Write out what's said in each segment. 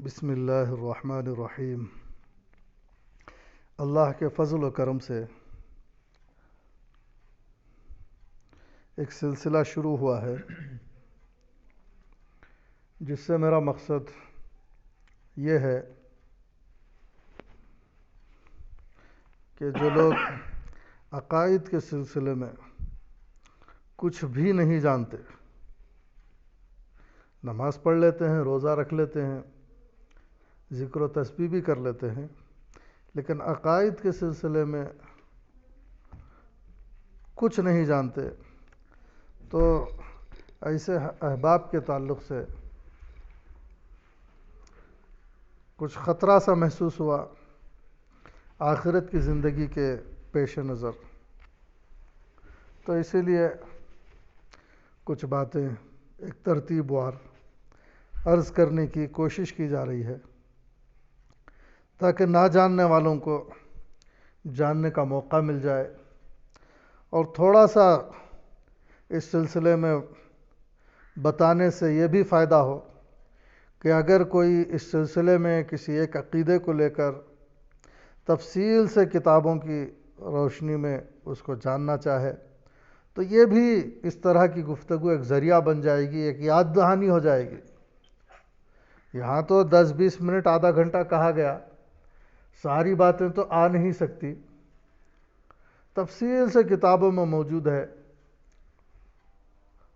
بسم اللہ الرحمن الرحیم۔ اللہ کے فضل و کرم سے ایک سلسلہ شروع ہوا ہے جس سے میرا مقصد یہ ہے کہ جو لوگ عقائد کے سلسلے میں کچھ بھی نہیں جانتے، نماز پڑھ لیتے ہیں، روزہ رکھ لیتے ہیں، ذکر و تسبیح بھی کر لیتے ہیں، لیکن عقائد کے سلسلے میں کچھ نہیں جانتے، تو ایسے احباب کے تعلق سے کچھ خطرہ سا محسوس ہوا آخرت کی زندگی کے پیش نظر۔ تو اسی لیے کچھ باتیں ایک ترتیب وار عرض کرنے کی کوشش کی جا رہی ہے تاکہ نہ جاننے والوں کو جاننے کا موقع مل جائے، اور تھوڑا سا اس سلسلے میں بتانے سے یہ بھی فائدہ ہو کہ اگر کوئی اس سلسلے میں کسی ایک عقیدے کو لے کر تفصیل سے کتابوں کی روشنی میں اس کو جاننا چاہے تو یہ بھی اس طرح کی گفتگو ایک ذریعہ بن جائے گی، ایک یاد دہانی ہو جائے گی۔ یہاں تو 10-20 منٹ آدھا گھنٹہ کہا گیا، ساری باتیں تو آ نہیں سکتی، تفصیل سے کتابوں میں موجود ہے،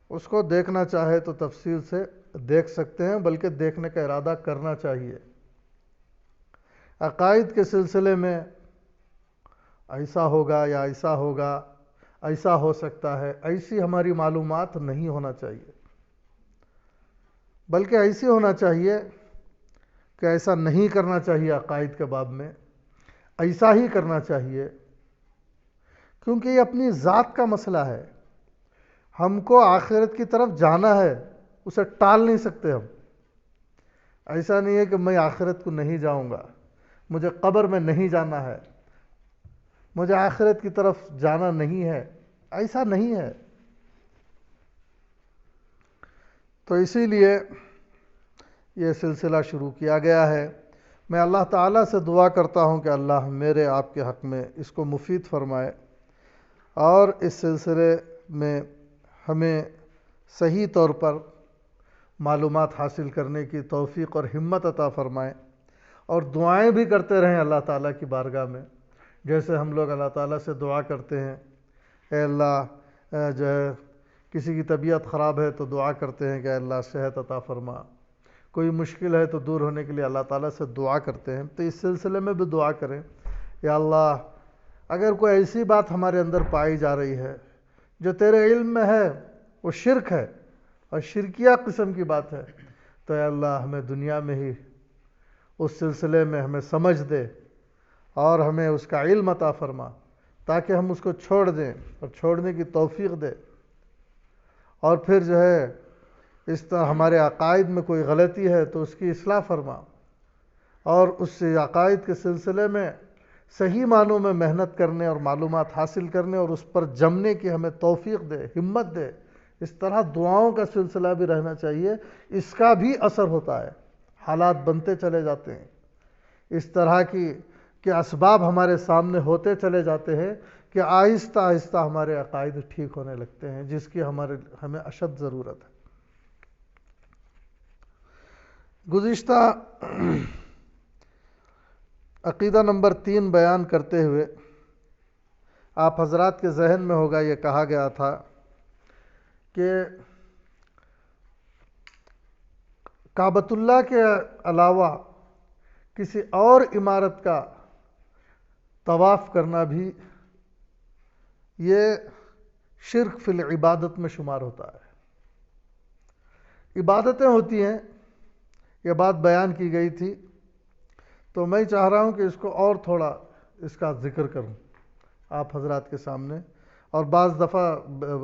اس کو دیکھنا چاہے تو تفصیل سے دیکھ سکتے ہیں، بلکہ دیکھنے کا ارادہ کرنا چاہیے۔ عقائد کے سلسلے میں ایسا ہوگا یا ایسا ہوگا، ایسا ہو سکتا ہے، ایسی ہماری معلومات نہیں ہونا چاہیے، بلکہ ایسی ہونا چاہیے کہ ایسا نہیں کرنا چاہیے۔ عقائد کے باب میں ایسا ہی کرنا چاہیے، کیونکہ یہ اپنی ذات کا مسئلہ ہے۔ ہم کو آخرت کی طرف جانا ہے، اسے ٹال نہیں سکتے ہم۔ ایسا نہیں ہے کہ میں آخرت کو نہیں جاؤں گا، مجھے قبر میں نہیں جانا ہے، مجھے آخرت کی طرف جانا نہیں ہے، ایسا نہیں ہے۔ تو اسی لیے یہ سلسلہ شروع کیا گیا ہے۔ میں اللہ تعالیٰ سے دعا کرتا ہوں کہ اللہ میرے آپ کے حق میں اس کو مفید فرمائے، اور اس سلسلے میں ہمیں صحیح طور پر معلومات حاصل کرنے کی توفیق اور ہمت عطا فرمائے، اور دعائیں بھی کرتے رہیں اللہ تعالیٰ کی بارگاہ میں، جیسے ہم لوگ اللہ تعالیٰ سے دعا کرتے ہیں، اے اللہ جو ہے کسی کی طبیعت خراب ہے تو دعا کرتے ہیں کہ اے اللہ صحت عطا فرما، کوئی مشکل ہے تو دور ہونے کے لیے اللہ تعالیٰ سے دعا کرتے ہیں۔ تو اس سلسلے میں بھی دعا کریں، یا اللہ اگر کوئی ایسی بات ہمارے اندر پائی جا رہی ہے جو تیرے علم میں ہے، وہ شرک ہے اور شرکیہ قسم کی بات ہے، تو اے اللہ ہمیں دنیا میں ہی اس سلسلے میں ہمیں سمجھ دے اور ہمیں اس کا علم عطا فرما، تاکہ ہم اس کو چھوڑ دیں اور چھوڑنے کی توفیق دے، اور پھر جو ہے اس طرح ہمارے عقائد میں کوئی غلطی ہے تو اس کی اصلاح فرما، اور اس عقائد کے سلسلے میں صحیح معنوں میں محنت کرنے اور معلومات حاصل کرنے اور اس پر جمنے کی ہمیں توفیق دے، ہمت دے۔ اس طرح دعاؤں کا سلسلہ بھی رہنا چاہیے، اس کا بھی اثر ہوتا ہے، حالات بنتے چلے جاتے ہیں، اس طرح کے اسباب ہمارے سامنے ہوتے چلے جاتے ہیں کہ آہستہ آہستہ ہمارے عقائد ٹھیک ہونے لگتے ہیں، جس کی ہمیں اشد ضرورت ہے۔ گزشتہ عقیدہ نمبر 3 بیان کرتے ہوئے آپ حضرات کے ذہن میں ہوگا یہ کہا گیا تھا کہ کعبۃ اللہ کے علاوہ کسی اور عمارت کا طواف کرنا بھی یہ شرک فی العبادت میں شمار ہوتا ہے۔ عبادتیں ہوتی ہیں، یہ بات بیان کی گئی تھی، تو میں چاہ رہا ہوں کہ اس کو اور تھوڑا اس کا ذکر کروں آپ حضرات کے سامنے، اور بعض دفعہ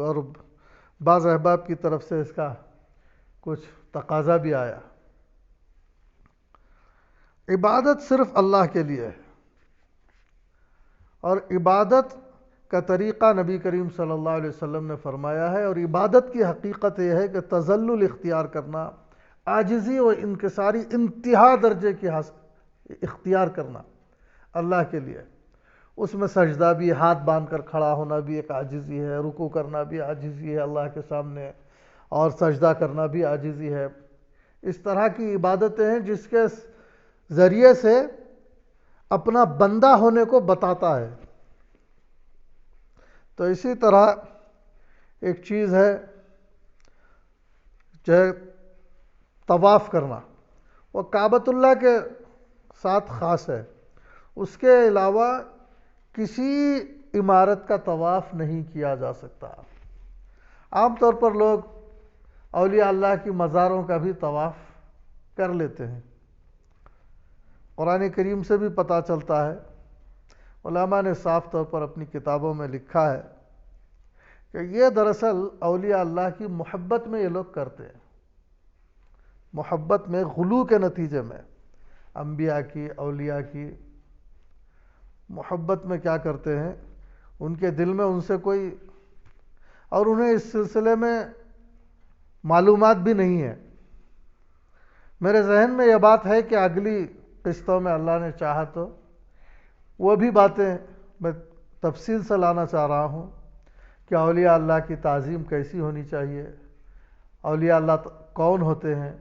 اور بعض احباب کی طرف سے اس کا کچھ تقاضا بھی آیا۔ عبادت صرف اللہ کے لیے ہے، اور عبادت کا طریقہ نبی کریم صلی اللہ علیہ وسلم نے فرمایا ہے، اور عبادت کی حقیقت یہ ہے کہ تذلل اختیار کرنا، عاجزی و انکساری انتہا درجے کی اختیار کرنا اللہ کے لیے. اس میں سجدہ بھی، ہاتھ باندھ کر کھڑا ہونا بھی ایک عاجزی ہے، رکوع کرنا بھی عاجزی ہے اللہ کے سامنے، اور سجدہ کرنا بھی عاجزی ہے. اس طرح کی عبادتیں ہیں جس کے ذریعے سے اپنا بندہ ہونے کو بتاتا ہے. تو اسی طرح ایک چیز ہے جو ہے طواف کرنا، وہ کعبۃ اللہ کے ساتھ خاص ہے. اس کے علاوہ کسی عمارت کا طواف نہیں کیا جا سکتا. عام طور پر لوگ اولیاء اللہ کی مزاروں کا بھی طواف کر لیتے ہیں. قرآن کریم سے بھی پتہ چلتا ہے، علماء نے صاف طور پر اپنی کتابوں میں لکھا ہے کہ یہ دراصل اولیاء اللہ کی محبت میں یہ لوگ کرتے ہیں. محبت میں غلو کے نتیجے میں انبیاء کی، اولیاء کی محبت میں کیا کرتے ہیں، ان کے دل میں ان سے کوئی، اور انہیں اس سلسلے میں معلومات بھی نہیں ہے. میرے ذہن میں یہ بات ہے کہ اگلی قسطوں میں اللہ نے چاہا تو وہ بھی باتیں میں تفصیل سے لانا چاہ رہا ہوں کہ اولیاء اللہ کی تعظیم کیسی ہونی چاہیے، اولیاء اللہ کون ہوتے ہیں،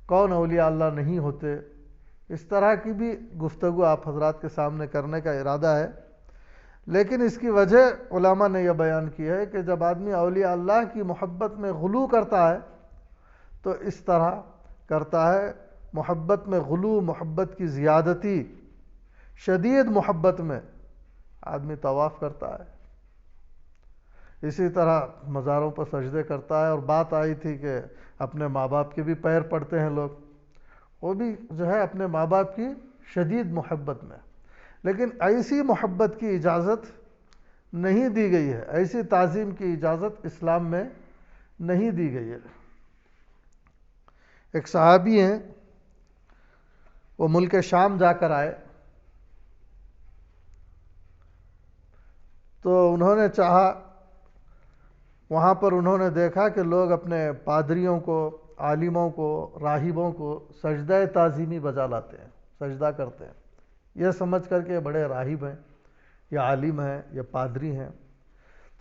کون اولیاء اللہ نہیں ہوتے. اس طرح کی بھی گفتگو آپ حضرات کے سامنے کرنے کا ارادہ ہے. لیکن اس کی وجہ علماء نے یہ بیان کی ہے کہ جب آدمی اولیاء اللہ کی محبت میں غلو کرتا ہے تو اس طرح کرتا ہے، محبت میں غلو، محبت کی زیادتی، شدید محبت میں آدمی طواف کرتا ہے. اسی طرح مزاروں پر سجدے کرتا ہے. اور بات آئی تھی کہ اپنے ماں باپ کے بھی پیر پڑتے ہیں لوگ، وہ بھی جو ہے اپنے ماں باپ کی شدید محبت میں. لیکن ایسی محبت کی اجازت نہیں دی گئی ہے، ایسی تعظیم کی اجازت اسلام میں نہیں دی گئی ہے. ایک صحابی ہیں، وہ ملک شام جا کر آئے تو انہوں نے چاہا، وہاں پر انہوں نے دیکھا کہ لوگ اپنے پادریوں کو، عالموں کو، راہبوں کو سجدہ تعظیمی بجا لاتے ہیں، سجدہ کرتے ہیں، یہ سمجھ کر کے بڑے راہب ہیں یا عالم ہیں یا پادری ہیں.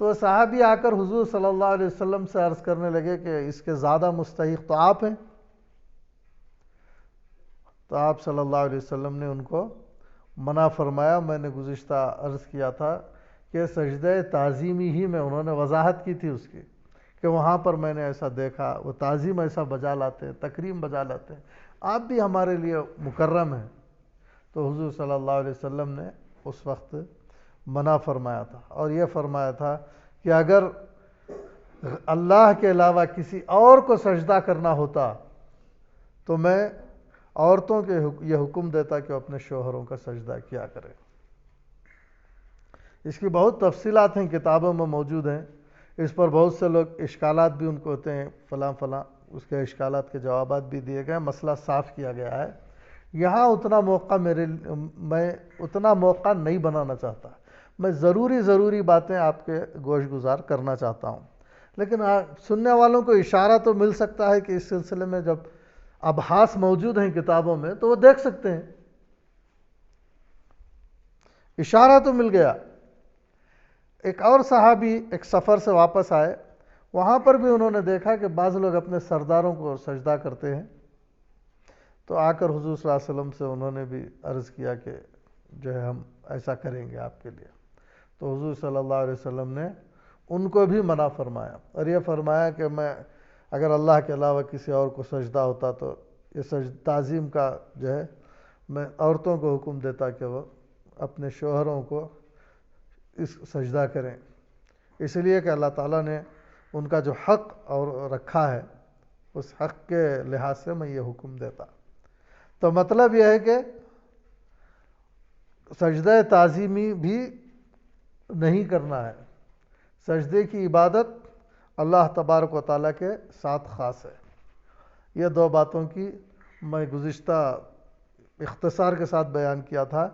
تو صحابی آ کر حضور صلی اللہ علیہ وسلم سے عرض کرنے لگے کہ اس کے زیادہ مستحق تو آپ ہیں. تو آپ صلی اللہ علیہ وسلم نے ان کو منع فرمایا. میں نے گزشتہ عرض کیا تھا کہ سجدہ تعظیمی ہی میں انہوں نے وضاحت کی تھی اس کی، کہ وہاں پر میں نے ایسا دیکھا، وہ تعظیم ایسا بجا لاتے ہیں، تکریم بجا لاتے ہیں، آپ بھی ہمارے لیے مکرم ہیں. تو حضور صلی اللہ علیہ وسلم نے اس وقت منع فرمایا تھا، اور یہ فرمایا تھا کہ اگر اللہ کے علاوہ کسی اور کو سجدہ کرنا ہوتا تو میں عورتوں کے یہ حکم دیتا کہ وہ اپنے شوہروں کا سجدہ کیا کرے. اس کی بہت تفصیلات ہیں، کتابوں میں موجود ہیں. اس پر بہت سے لوگ اشکالات بھی ان کو ہوتے ہیں، فلاں فلاں، اس کے اشکالات کے جوابات بھی دیے گئے، مسئلہ صاف کیا گیا ہے. یہاں اتنا موقع میں اتنا موقع نہیں بنانا چاہتا. میں ضروری باتیں آپ کے گوش گزار کرنا چاہتا ہوں. لیکن سننے والوں کو اشارہ تو مل سکتا ہے کہ اس سلسلے میں جب ابحاث موجود ہیں کتابوں میں تو وہ دیکھ سکتے ہیں. اشارہ تو مل گیا. ایک اور صحابی ایک سفر سے واپس آئے، وہاں پر بھی انہوں نے دیکھا کہ بعض لوگ اپنے سرداروں کو سجدہ کرتے ہیں. تو آ کر حضور صلی اللہ علیہ وسلم سے انہوں نے بھی عرض کیا کہ جو ہے ہم ایسا کریں گے آپ کے لیے. تو حضور صلی اللہ علیہ وسلم نے ان کو بھی منع فرمایا، اور یہ فرمایا کہ میں اگر اللہ کے علاوہ کسی اور کو سجدہ ہوتا تو یہ تعظیم کا جو ہے میں عورتوں کو حکم دیتا کہ وہ اپنے شوہروں کو اس سجدہ کریں، اس لیے کہ اللہ تعالیٰ نے ان کا جو حق اور رکھا ہے اس حق کے لحاظ سے میں یہ حکم دیتا. تو مطلب یہ ہے کہ سجدہ تعظیمی بھی نہیں کرنا ہے. سجدے کی عبادت اللہ تبارک و تعالیٰ کے ساتھ خاص ہے. یہ دو باتوں کی میں گزشتہ اختصار کے ساتھ بیان کیا تھا.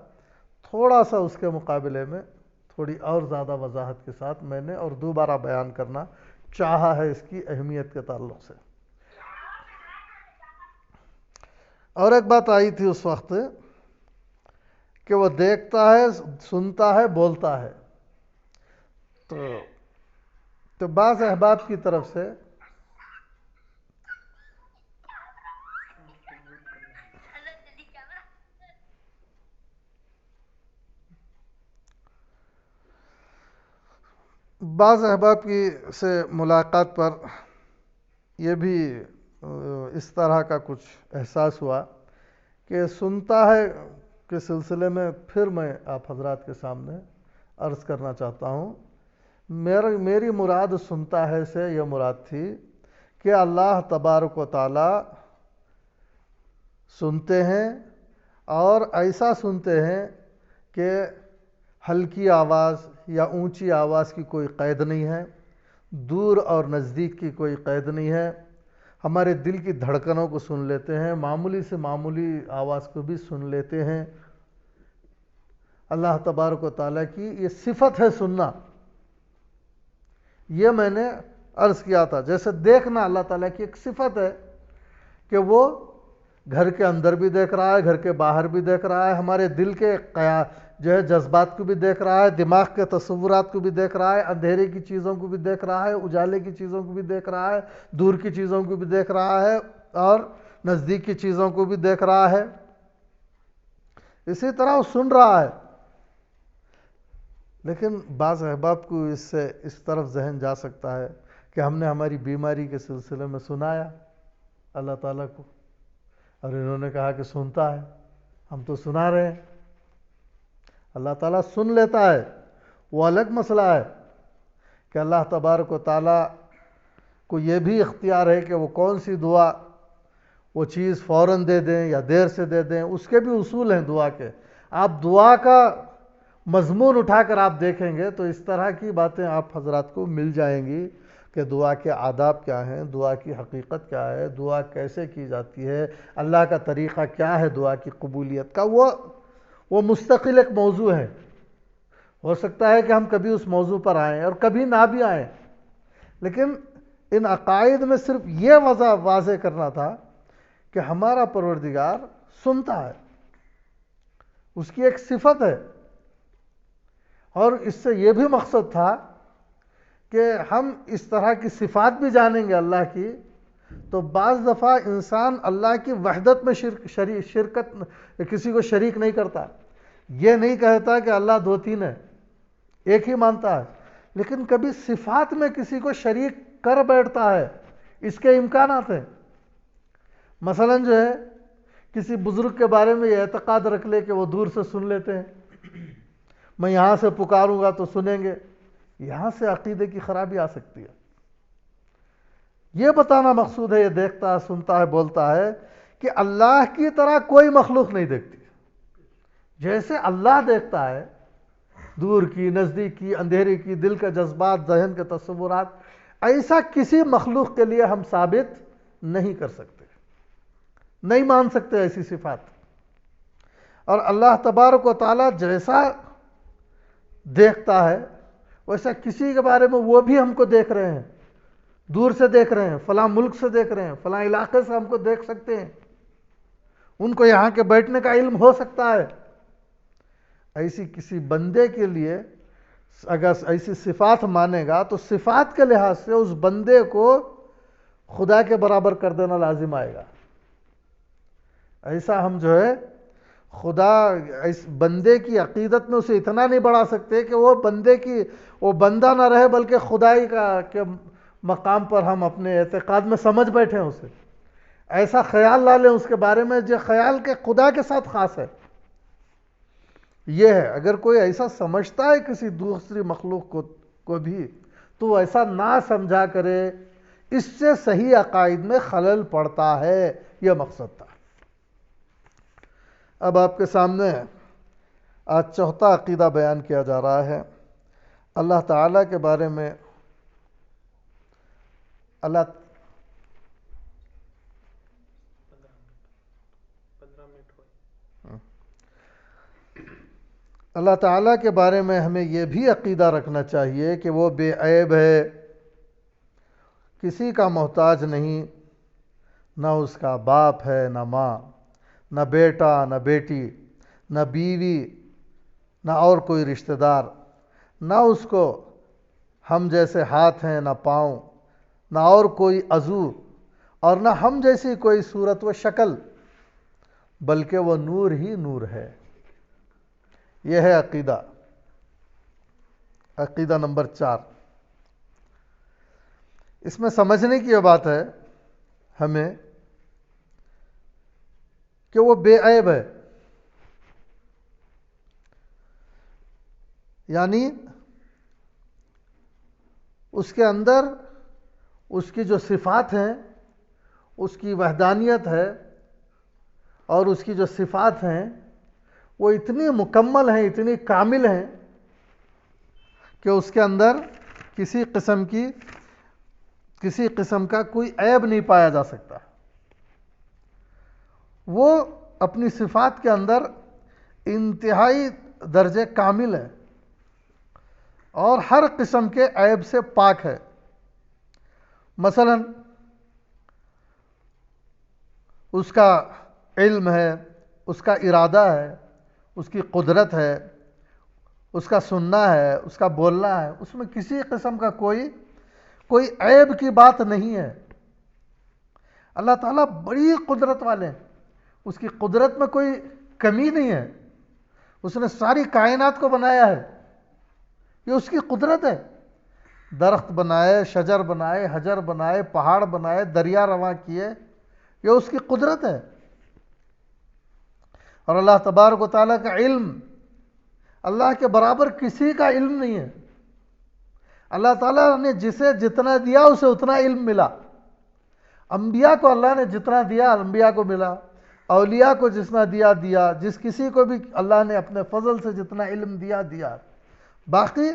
تھوڑا سا اس کے مقابلے میں تھوڑی اور زیادہ وضاحت کے ساتھ میں نے اور دوبارہ بیان کرنا چاہا ہے اس کی اہمیت کے تعلق سے. اور ایک بات آئی تھی اس وقت کہ وہ دیکھتا ہے، سنتا ہے، بولتا ہے. تو بعض احباب کی طرف سے ملاقات پر یہ بھی اس طرح کا کچھ احساس ہوا کہ سنتا ہے کے سلسلے میں پھر میں آپ حضرات کے سامنے عرض کرنا چاہتا ہوں. میری مراد سنتا ہے سے یہ مراد تھی کہ اللہ تبارک و تعالی سنتے ہیں، اور ایسا سنتے ہیں کہ ہلکی آواز یا اونچی آواز کی کوئی قید نہیں ہے، دور اور نزدیک کی کوئی قید نہیں ہے. ہمارے دل کی دھڑکنوں کو سن لیتے ہیں، معمولی سے معمولی آواز کو بھی سن لیتے ہیں. اللہ تبارک و تعالیٰ کی یہ صفت ہے سننا. یہ میں نے عرض کیا تھا، جیسے دیکھنا اللہ تعالیٰ کی ایک صفت ہے کہ وہ گھر کے اندر بھی دیکھ رہا ہے، گھر کے باہر بھی دیکھ رہا ہے، ہمارے دل کے جو ہے جذبات کو بھی دیکھ رہا ہے، دماغ کے تصورات کو بھی دیکھ رہا ہے، اندھیرے کی چیزوں کو بھی دیکھ رہا ہے، اجالے کی چیزوں کو بھی دیکھ رہا ہے، دور کی چیزوں کو بھی دیکھ رہا ہے، اور نزدیک کی چیزوں کو بھی دیکھ رہا ہے. اسی طرح وہ سن رہا ہے. لیکن بعض احباب کو اس سے اس طرف ذہن جا سکتا ہے کہ ہم نے ہماری بیماری کے سلسلے میں سنایا اللہ تعالیٰ کو، اور انہوں نے کہا کہ سنتا ہے، ہم تو سنا رہے ہیں. اللہ تعالیٰ سن لیتا ہے، وہ الگ مسئلہ ہے کہ اللہ تبارک و تعالیٰ کو یہ بھی اختیار ہے کہ وہ کون سی دعا وہ چیز فوراً دے دیں یا دیر سے دے دیں. اس کے بھی اصول ہیں دعا کے. آپ دعا کا مضمون اٹھا کر آپ دیکھیں گے تو اس طرح کی باتیں آپ حضرات کو مل جائیں گی کہ دعا کے آداب کیا ہیں، دعا کی حقیقت کیا ہے، دعا کیسے کی جاتی ہے، اللہ کا طریقہ کیا ہے دعا کی قبولیت کا. وہ مستقل ایک موضوع ہے. ہو سکتا ہے کہ ہم کبھی اس موضوع پر آئیں اور کبھی نہ بھی آئیں، لیکن ان عقائد میں صرف یہ واضح کرنا تھا کہ ہمارا پروردگار سنتا ہے، اس کی ایک صفت ہے. اور اس سے یہ بھی مقصد تھا کہ ہم اس طرح کی صفات بھی جانیں گے اللہ کی، تو بعض دفعہ انسان اللہ کی وحدت میں شرکت کسی کو شریک نہیں کرتا. یہ نہیں کہتا کہ اللہ دو تین ہے، ایک ہی مانتا ہے، لیکن کبھی صفات میں کسی کو شریک کر بیٹھتا ہے. اس کے امکانات ہیں. مثلا جو ہے کسی بزرگ کے بارے میں یہ اعتقاد رکھ لے کہ وہ دور سے سن لیتے ہیں، میں یہاں سے پکاروں گا تو سنیں گے. یہاں سے عقیدے کی خرابی آ سکتی ہے. یہ بتانا مقصود ہے، یہ دیکھتا ہے، سنتا ہے، بولتا ہے کہ اللہ کی طرح کوئی مخلوق نہیں دیکھتی. جیسے اللہ دیکھتا ہے دور کی، نزدیک کی، اندھیرے کی، دل کے جذبات، ذہن کے تصورات، ایسا کسی مخلوق کے لیے ہم ثابت نہیں کر سکتے، نہیں مان سکتے ایسی صفات. اور اللہ تبارک و تعالیٰ جیسا دیکھتا ہے ویسا کسی کے بارے میں وہ بھی ہم کو دیکھ رہے ہیں، دور سے دیکھ رہے ہیں، فلاں ملک سے دیکھ رہے ہیں، فلاں علاقے سے ہم کو دیکھ سکتے ہیں، ان کو یہاں کے بیٹھنے کا علم ہو سکتا ہے. ایسی کسی بندے کے لیے اگر ایسی صفات مانے گا تو صفات کے لحاظ سے اس بندے کو خدا کے برابر کر دینا لازم آئے گا. ایسا ہم جو ہے خدا اس بندے کی عقیدت میں اسے اتنا نہیں بڑھا سکتے کہ وہ بندہ نہ رہے بلکہ خدائی کے مقام پر ہم اپنے اعتقاد میں سمجھ بیٹھے ہیں اسے. ایسا خیال لا لیں اس کے بارے میں جو خیال کے خدا کے ساتھ خاص ہے. یہ ہے، اگر کوئی ایسا سمجھتا ہے کسی دوسری مخلوق کو بھی تو وہ ایسا نہ سمجھا کرے. اس سے صحیح عقائد میں خلل پڑتا ہے، یہ مقصد تھا. اب آپ کے سامنے آج چوتھا عقیدہ بیان کیا جا رہا ہے. اللہ تعالیٰ کے بارے میں اللہ تعالیٰ کے بارے میں ہمیں یہ بھی عقیدہ رکھنا چاہیے کہ وہ بے عیب ہے، کسی کا محتاج نہیں، نہ اس کا باپ ہے نہ ماں، نہ بیٹا، نہ بیٹی، نہ بیوی، نہ اور کوئی رشتہ دار، نہ اس کو ہم جیسے ہاتھ ہیں، نہ پاؤں، نہ اور کوئی عضو، اور نہ ہم جیسی کوئی صورت و شکل، بلکہ وہ نور ہی نور ہے۔ یہ ہے عقیدہ، عقیدہ نمبر 4۔ اس میں سمجھنے کی یہ بات ہے ہمیں کہ وہ بے عیب ہے، یعنی اس کے اندر اس کی جو صفات ہیں، اس کی وحدانیت ہے اور اس کی جو صفات ہیں وہ اتنی مکمل ہیں، اتنی کامل ہیں کہ اس کے اندر کسی قسم کا کوئی عیب نہیں پایا جا سکتا۔ وہ اپنی صفات کے اندر انتہائی درجے کامل ہے اور ہر قسم کے عیب سے پاک ہے۔ مثلا اس کا علم ہے، اس کا ارادہ ہے، اس کی قدرت ہے، اس کا سننا ہے، اس کا بولنا ہے، اس میں کسی قسم کا کوئی عیب کی بات نہیں ہے۔ اللہ تعالیٰ بڑی قدرت والے ہیں، اس کی قدرت میں کوئی کمی نہیں ہے۔ اس نے ساری کائنات کو بنایا ہے، یہ اس کی قدرت ہے۔ درخت بنائے، شجر بنائے، حجر بنائے، پہاڑ بنائے، دریا رواں کیے، یہ اس کی قدرت ہے۔ اور اللہ تبارک و تعالیٰ کا علم، اللہ کے برابر کسی کا علم نہیں ہے۔ اللہ تعالیٰ نے جسے جتنا دیا اسے اتنا علم ملا۔ انبیاء کو اللہ نے جتنا دیا انبیاء کو ملا، اولیاء کو جتنا دیا، جس کسی کو بھی اللہ نے اپنے فضل سے جتنا علم دیا۔ باقی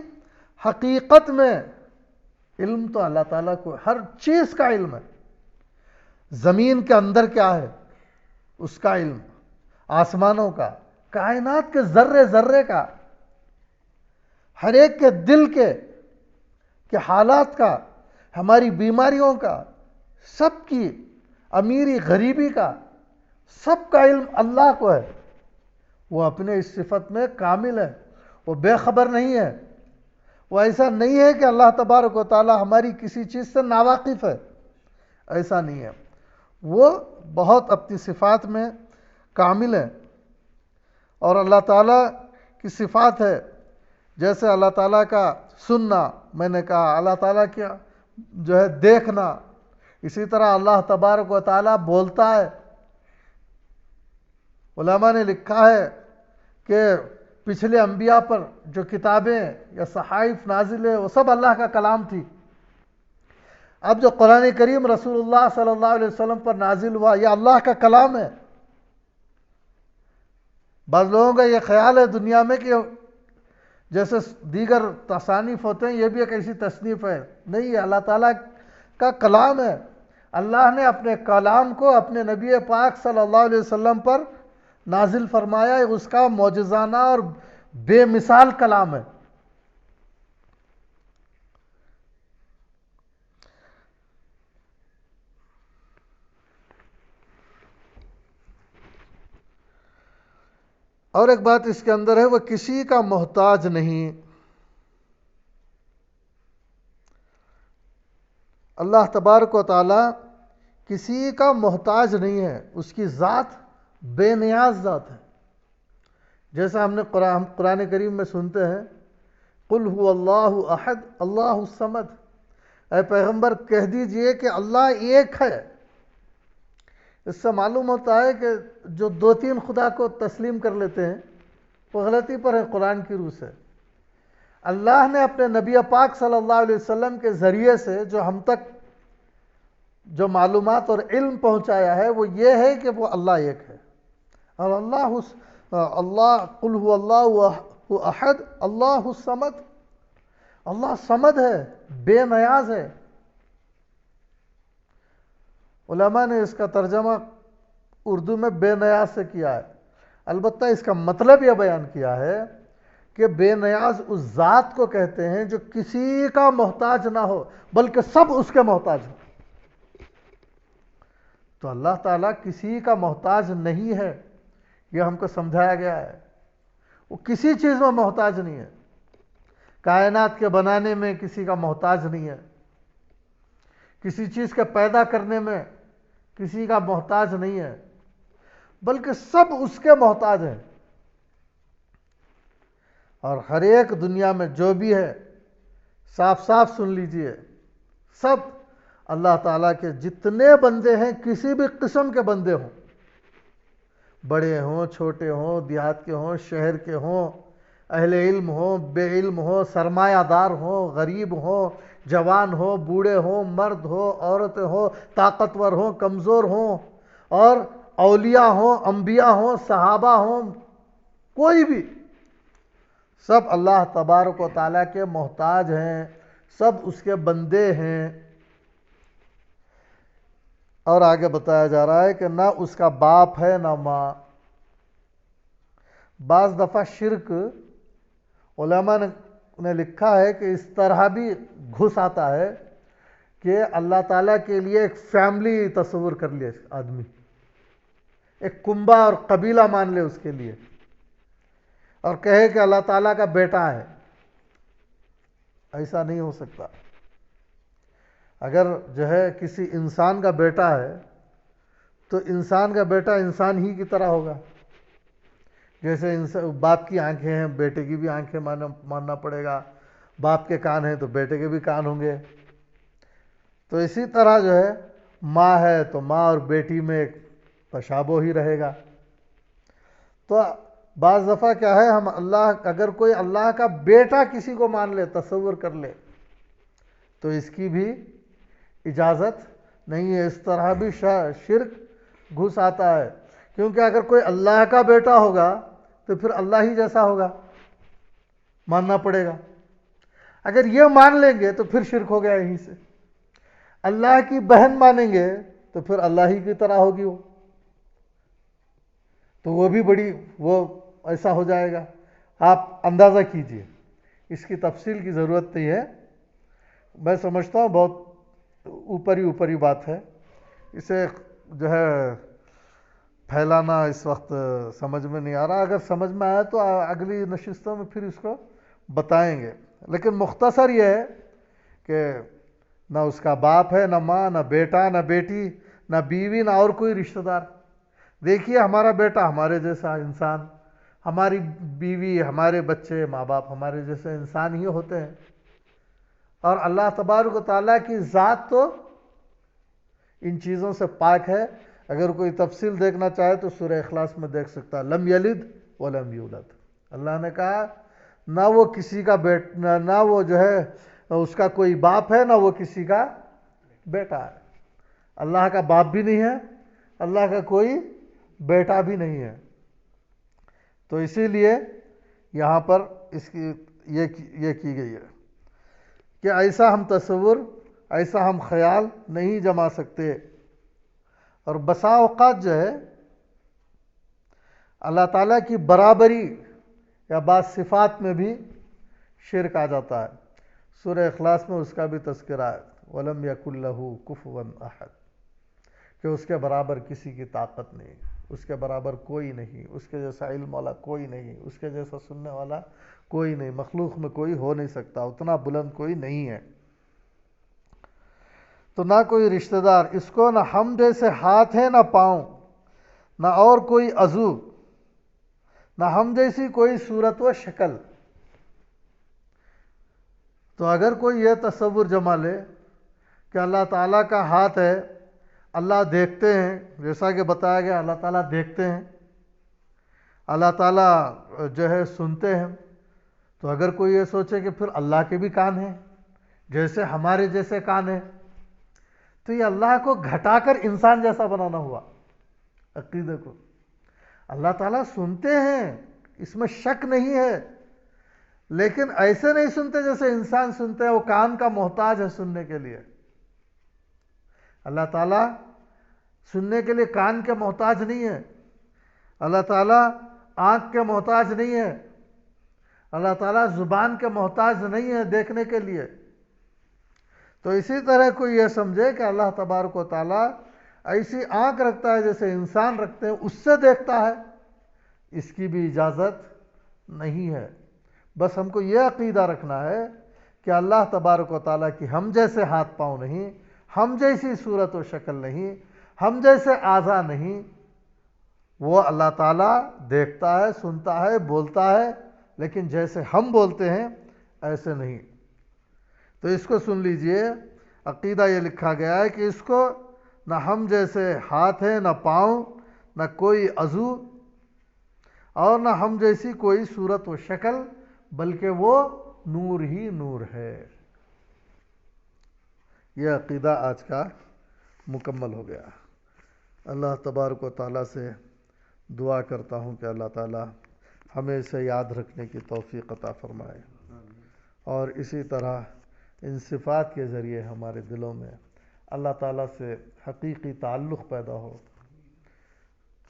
حقیقت میں علم تو اللہ تعالیٰ کو ہر چیز کا علم ہے۔ زمین کے اندر کیا ہے اس کا علم، آسمانوں کا، کائنات کے ذرے ذرے کا، ہر ایک کے دل کے حالات کا، ہماری بیماریوں کا، سب کی امیری غریبی کا، سب کا علم اللہ کو ہے۔ وہ اپنے اس صفت میں کامل ہے، وہ بے خبر نہیں ہے۔ وہ ایسا نہیں ہے کہ اللہ تبارک و تعالی ہماری کسی چیز سے ناواقف ہے، ایسا نہیں ہے۔ وہ بہت اپنی صفات میں کامل ہے۔ اور اللہ تعالیٰ کی صفات ہے جیسے اللہ تعالیٰ کا سننا، میں نے کہا اللہ تعالیٰ کیا جو ہے دیکھنا، اسی طرح اللہ تبارک و تعالیٰ بولتا ہے۔ علماء نے لکھا ہے کہ پچھلے انبیاء پر جو کتابیں یا صحائف نازل ہے وہ سب اللہ کا کلام تھی۔ اب جو قرآن کریم رسول اللہ صلی اللہ علیہ وسلم پر نازل ہوا یہ اللہ کا کلام ہے۔ بعض لوگوں کا یہ خیال ہے دنیا میں کہ جیسے دیگر تصانیف ہوتے ہیں یہ بھی ایک ایسی تصنیف ہے، نہیں، یہ اللہ تعالیٰ کا کلام ہے۔ اللہ نے اپنے کلام کو اپنے نبی پاک صلی اللہ علیہ وسلم پر نازل فرمایا، اس کا معجزانہ اور بے مثال کلام ہے۔ اور ایک بات اس کے اندر ہے، وہ کسی کا محتاج نہیں۔ اللہ تبارک و تعالی کسی کا محتاج نہیں ہے، اس کی ذات بے نیاز ذات ہے۔ جیسا ہم نے قرآن کریم میں سنتے ہیں، قل هو اللہ احد اللہ الصمد، اے پیغمبر کہہ دیجئے کہ اللہ ایک ہے۔ اس سے معلوم ہوتا ہے کہ جو دو تین خدا کو تسلیم کر لیتے ہیں وہ غلطی پر ہے قرآن کی روح سے۔ اللہ نے اپنے نبی پاک صلی اللہ علیہ وسلم کے ذریعے سے جو ہم تک جو معلومات اور علم پہنچایا ہے وہ یہ ہے کہ وہ اللہ ایک ہے۔ اور اللہ قل هو اللہ احد اللہ الصمد، اللہ صمد ہے، بے نیاز ہے۔ علماء نے اس کا ترجمہ اردو میں بے نیاز سے کیا ہے، البتہ اس کا مطلب یہ بیان کیا ہے کہ بے نیاز اس ذات کو کہتے ہیں جو کسی کا محتاج نہ ہو بلکہ سب اس کے محتاج ہو۔ تو اللہ تعالیٰ کسی کا محتاج نہیں ہے۔ یہ ہم کو سمجھایا گیا ہے. وہ کسی چیز میں محتاج نہیں ہے، کائنات کے بنانے میں کسی کا محتاج نہیں ہے، کسی چیز کے پیدا کرنے میں کسی کا محتاج نہیں ہے، بلکہ سب اس کے محتاج ہیں. اور ہر ایک دنیا میں جو بھی ہے، صاف صاف سن لیجئے، سب اللہ تعالیٰ کے جتنے بندے ہیں، کسی بھی قسم کے بندے ہوں، بڑے ہوں، چھوٹے ہوں، دیہات کے ہوں، شہر کے ہوں، اہل علم ہوں، بے علم ہوں، سرمایہ دار ہوں، غریب ہوں، جوان ہوں، بوڑھے ہوں، مرد ہوں، عورتیں ہوں، طاقتور ہوں، کمزور ہوں، اور اولیاء ہوں، انبیاء ہوں، صحابہ ہوں، کوئی بھی، سب اللہ تبارک و تعالیٰ کے محتاج ہیں، سب اس کے بندے ہیں. اور آگے بتایا جا رہا ہے کہ نہ اس کا باپ ہے نہ ماں. بعض دفعہ شرک علماء نے لکھا ہے کہ اس طرح بھی گھس آتا ہے کہ اللہ تعالیٰ کے لیے ایک فیملی تصور کر لے آدمی، ایک کنبہ اور قبیلہ مان لے اس کے لیے، اور کہے کہ اللہ تعالیٰ کا بیٹا ہے. ایسا نہیں ہو سکتا. اگر جو ہے کسی انسان کا بیٹا ہے تو انسان کا بیٹا انسان ہی کی طرح ہوگا. جیسے باپ کی آنکھیں ہیں، بیٹے کی بھی آنکھیں ماننا پڑے گا، باپ کے کان ہیں تو بیٹے کے بھی کان ہوں گے. تو اسی طرح جو ہے ماں ہے تو ماں اور بیٹی میں ایک تشابہ ہی رہے گا. تو بعض دفعہ کیا ہے، ہم اگر کوئی اللہ کا بیٹا کسی کو مان لے، تصور کر لے، تو اس کی بھی اجازت نہیں ہے. اس طرح بھی شرک گھس آتا ہے، کیونکہ اگر کوئی اللہ کا بیٹا ہوگا تو پھر اللہ ہی جیسا ہوگا، ماننا پڑے گا. اگر یہ مان لیں گے تو پھر شرک ہو گیا یہیں سے. اللہ کی بہن مانیں گے تو پھر اللہ ہی کی طرح ہوگی وہ، تو وہ بھی وہ ایسا ہو جائے گا. آپ اندازہ کیجئے، اس کی تفصیل کی ضرورت نہیں ہے، میں سمجھتا ہوں بہت اوپری بات ہے. اسے جو ہے پھیلانا اس وقت سمجھ میں نہیں آ رہا. اگر سمجھ میں آیا تو اگلی نشستوں میں پھر اس کو بتائیں گے. لیکن مختصر یہ ہے کہ نہ اس کا باپ ہے، نہ ماں، نہ بیٹا، نہ بیٹی، نہ بیوی، نہ اور کوئی رشتہ دار. دیکھیے ہمارا بیٹا ہمارے جیسا انسان، ہماری بیوی، ہمارے بچے، ماں باپ ہمارے جیسے انسان ہی ہوتے ہیں. اور اللہ تبارک و تعالیٰ کی ذات تو ان چیزوں سے پاک ہے. اگر کوئی تفصیل دیکھنا چاہے تو سورہ اخلاص میں دیکھ سکتا ہے، لم یلد ولم یولد. اللہ نے کہا نہ وہ کسی کا نہ وہ جو ہے اس کا کوئی باپ ہے، نہ وہ کسی کا بیٹا ہے. اللہ کا باپ بھی نہیں ہے، اللہ کا کوئی بیٹا بھی نہیں ہے. تو اسی لیے یہاں پر اس کی یہ کی گئی ہے کہ ایسا ہم تصور، ایسا ہم خیال نہیں جما سکتے. اور بسا اوقات جو ہے اللہ تعالیٰ کی برابری یا بعض صفات میں بھی شرک آ جاتا ہے. سورہ اخلاص میں اس کا بھی تذکرہ ہے، وَلَمْ يَكُنْ لَهُ كُفُوًا أَحَدٌ، کہ اس کے برابر کسی کی طاقت نہیں، اس کے برابر کوئی نہیں، اس کے جیسا علم والا کوئی نہیں، اس کے جیسا سننے والا کوئی نہیں، مخلوق میں کوئی ہو نہیں سکتا، اتنا بلند کوئی نہیں ہے. تو نہ کوئی رشتہ دار، اس کو نہ ہم جیسے ہاتھ ہے نہ پاؤں، نہ اور کوئی عضو، نہ ہم جیسی کوئی صورت و شکل. تو اگر کوئی یہ تصور جما لے کہ اللہ تعالیٰ کا ہاتھ ہے، اللہ دیکھتے ہیں، جیسا کہ بتایا گیا اللہ تعالیٰ دیکھتے ہیں، اللہ تعالیٰ جو ہے سنتے ہیں، تو اگر کوئی یہ سوچے کہ پھر اللہ کے بھی کان ہیں جیسے ہمارے جیسے کان ہیں، تو یہ اللہ کو گھٹا کر انسان جیسا بنانا ہوا عقیدے کو. اللہ تعالیٰ سنتے ہیں، اس میں شک نہیں ہے، لیکن ایسے نہیں سنتے جیسے انسان سنتے ہیں. وہ کان کا محتاج ہے سننے کے لیے. اللہ تعالیٰ سننے کے لیے کان کے محتاج نہیں ہے، اللہ تعالیٰ آنکھ کے محتاج نہیں ہے، اللہ تعالیٰ زبان کے محتاج نہیں ہے دیکھنے کے لیے. تو اسی طرح کوئی یہ سمجھے کہ اللہ تبارک و تعالیٰ ایسی آنکھ رکھتا ہے جیسے انسان رکھتے ہیں، اس سے دیکھتا ہے، اس کی بھی اجازت نہیں ہے۔ بس ہم کو یہ عقیدہ رکھنا ہے کہ اللہ تبارک و تعالیٰ کی ہم جیسے ہاتھ پاؤں نہیں، ہم جیسی صورت و شکل نہیں، ہم جیسے اعضاء نہیں۔ وہ اللہ تعالیٰ دیکھتا ہے، سنتا ہے، بولتا ہے، لیکن جیسے ہم بولتے ہیں ایسے نہیں۔ تو اس کو سن لیجئے، عقیدہ یہ لکھا گیا ہے کہ اس کو نہ ہم جیسے ہاتھ ہیں، نہ پاؤں، نہ کوئی عضو، اور نہ ہم جیسی کوئی صورت و شکل، بلکہ وہ نور ہی نور ہے۔ یہ عقیدہ آج کا مکمل ہو گیا۔ اللہ تبارک و تعالیٰ سے دعا کرتا ہوں کہ اللہ تعالیٰ ہمیں اسے یاد رکھنے کی توفیق عطا فرمائے، اور اسی طرح ان صفات کے ذریعے ہمارے دلوں میں اللہ تعالیٰ سے حقیقی تعلق پیدا ہو،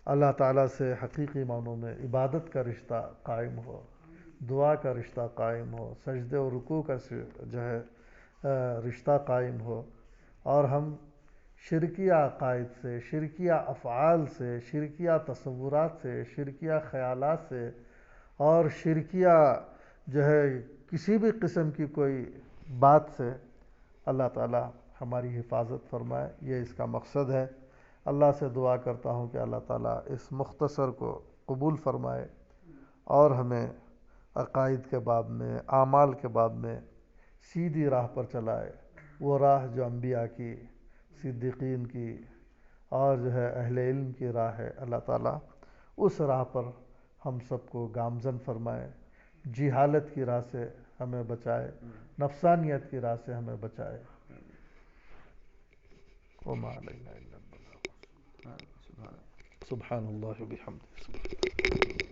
اللہ تعالیٰ سے حقیقی معنوں میں عبادت کا رشتہ قائم ہو، دعا کا رشتہ قائم ہو، سجدے و رکوع کا جو ہے رشتہ قائم ہو، اور ہم شرکیہ عقائد سے، شرکیہ افعال سے، شرکیہ تصورات سے، شرکیہ خیالات سے، اور شرکیہ جو ہے کسی بھی قسم کی کوئی بات سے اللہ تعالیٰ ہماری حفاظت فرمائے۔ یہ اس کا مقصد ہے۔ اللہ سے دعا کرتا ہوں کہ اللہ تعالیٰ اس مختصر کو قبول فرمائے اور ہمیں عقائد کے باب میں، اعمال کے باب میں سیدھی راہ پر چلائے، وہ راہ جو انبیاء کی، صدیقین کی اور جو ہے اہل علم کی راہ ہے۔ اللہ تعالیٰ اس راہ پر ہم سب کو گامزن فرمائے، جہالت کی راہ سے ہمیں بچائے، نفسانیت کی راہ سے ہمیں بچائے۔ وما علینا الا البلاغ۔ سبحان اللہ و بحمدہ۔